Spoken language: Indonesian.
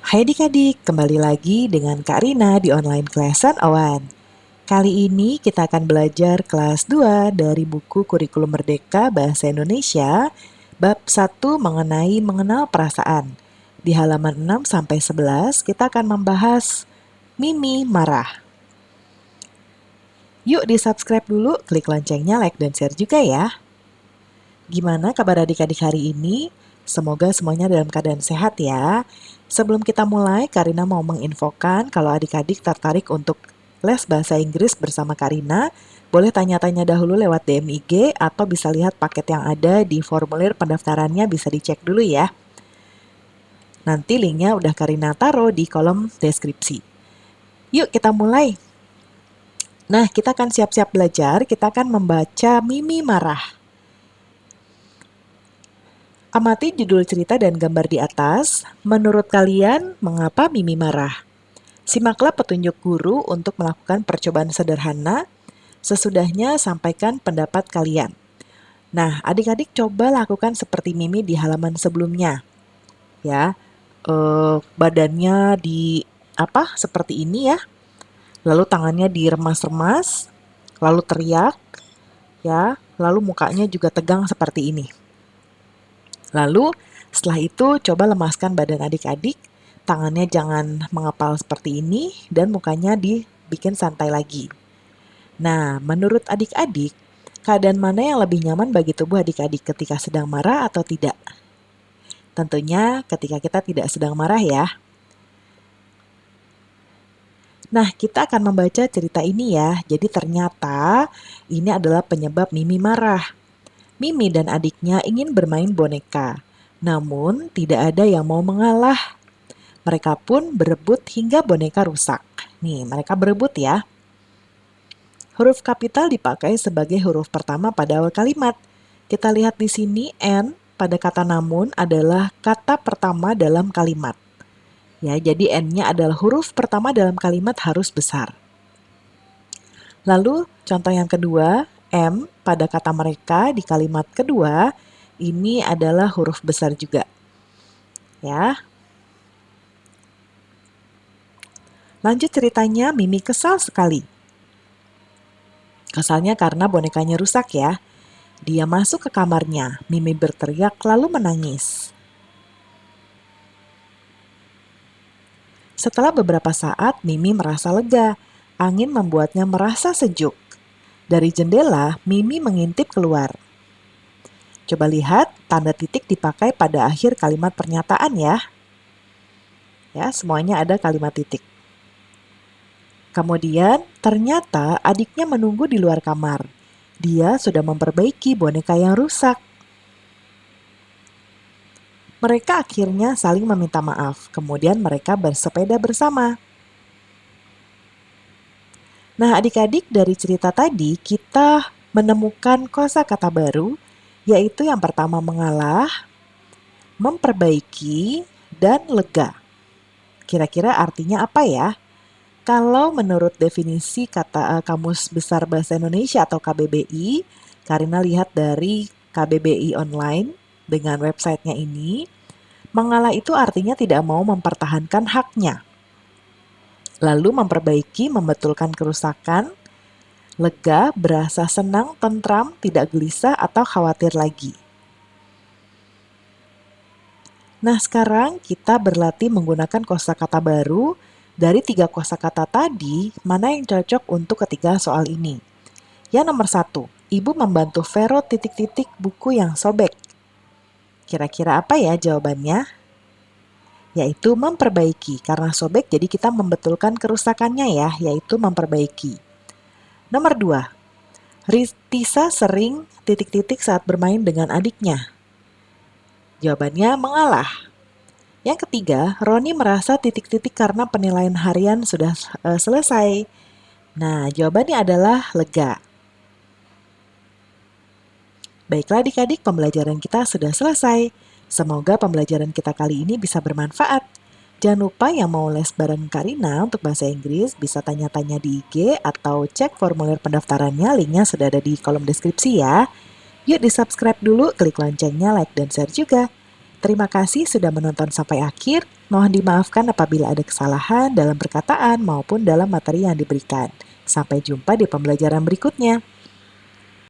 Hai adik-adik, kembali lagi dengan Kak Rina di online Lesson Awan. Kali ini kita akan belajar kelas 2 dari buku Kurikulum Merdeka Bahasa Indonesia, bab 1 mengenai mengenal perasaan. Di halaman 6 sampai 11 kita akan membahas Mimi marah. Yuk di-subscribe dulu, klik loncengnya, like dan share juga ya. Gimana kabar adik-adik hari ini? Semoga semuanya dalam keadaan sehat ya. Sebelum kita mulai, Karina mau menginfokan kalau adik-adik tertarik untuk les bahasa Inggris bersama Karina, boleh tanya-tanya dahulu lewat DM IG atau bisa lihat paket yang ada di formulir pendaftarannya, bisa dicek dulu ya. Nanti linknya udah Karina taruh di kolom deskripsi. Yuk kita mulai. Nah, kita akan siap-siap belajar, kita akan membaca Mimi Marah. Amati judul cerita dan gambar di atas. Menurut kalian, mengapa Mimi marah? Simaklah petunjuk guru untuk melakukan percobaan sederhana. Sesudahnya, sampaikan pendapat kalian. Nah, adik-adik coba lakukan seperti Mimi di halaman sebelumnya. Ya, badannya seperti ini ya. Lalu tangannya diremas-remas, lalu teriak, ya. Lalu mukanya juga tegang seperti ini. Lalu setelah itu coba lemaskan badan adik-adik, tangannya jangan mengepal seperti ini dan mukanya dibikin santai lagi. Nah, menurut adik-adik, keadaan mana yang lebih nyaman bagi tubuh adik-adik ketika sedang marah atau tidak? Tentunya ketika kita tidak sedang marah ya. Nah, kita akan membaca cerita ini ya. Jadi ternyata ini adalah penyebab Mimi marah. Mimi dan adiknya ingin bermain boneka, namun tidak ada yang mau mengalah. Mereka pun berebut hingga boneka rusak. Nih, mereka berebut ya. Huruf kapital dipakai sebagai huruf pertama pada awal kalimat. Kita lihat di sini N pada kata namun adalah kata pertama dalam kalimat. Ya, jadi N-nya adalah huruf pertama dalam kalimat harus besar. Lalu contoh yang kedua, M pada kata mereka di kalimat kedua, ini adalah huruf besar juga. Ya. Lanjut ceritanya, Mimi kesal sekali. Kesalnya karena bonekanya rusak ya. Dia masuk ke kamarnya, Mimi berteriak lalu menangis. Setelah beberapa saat, Mimi merasa lega. Angin membuatnya merasa sejuk. Dari jendela, Mimi mengintip keluar. Coba lihat, tanda titik dipakai pada akhir kalimat pernyataan ya. Ya, semuanya ada kalimat titik. Kemudian, ternyata adiknya menunggu di luar kamar. Dia sudah memperbaiki boneka yang rusak. Mereka akhirnya saling meminta maaf. Kemudian mereka bersepeda bersama. Nah, adik-adik, dari cerita tadi kita menemukan kosakata baru, yaitu yang pertama mengalah, memperbaiki, dan lega. Kira-kira artinya apa ya? Kalau menurut definisi kata Kamus Besar Bahasa Indonesia atau KBBI, Karina lihat dari KBBI online dengan websitenya ini, mengalah itu artinya tidak mau mempertahankan haknya. Lalu memperbaiki, membetulkan kerusakan, lega, berasa senang, tentram, tidak gelisah, atau khawatir lagi. Nah, sekarang kita berlatih menggunakan kosakata baru. Dari 3 kosakata tadi, mana yang cocok untuk ketiga soal ini? Yang nomor 1, Ibu membantu Vero titik-titik buku yang sobek. Kira-kira apa ya jawabannya? Yaitu memperbaiki. Karena sobek jadi kita membetulkan kerusakannya ya, yaitu memperbaiki. Nomor 2, Ritisa sering titik-titik saat bermain dengan adiknya. Jawabannya mengalah. Yang ketiga, Roni merasa titik-titik karena penilaian harian sudah selesai. Nah, jawabannya adalah lega. Baiklah adik-adik, pembelajaran kita sudah selesai. Semoga pembelajaran kita kali ini bisa bermanfaat. Jangan lupa yang mau les bareng Karina untuk bahasa Inggris bisa tanya-tanya di IG atau cek formulir pendaftarannya, linknya sudah ada di kolom deskripsi ya. Yuk di-subscribe dulu, klik loncengnya, like dan share juga. Terima kasih sudah menonton sampai akhir. Mohon dimaafkan apabila ada kesalahan dalam perkataan maupun dalam materi yang diberikan. Sampai jumpa di pembelajaran berikutnya.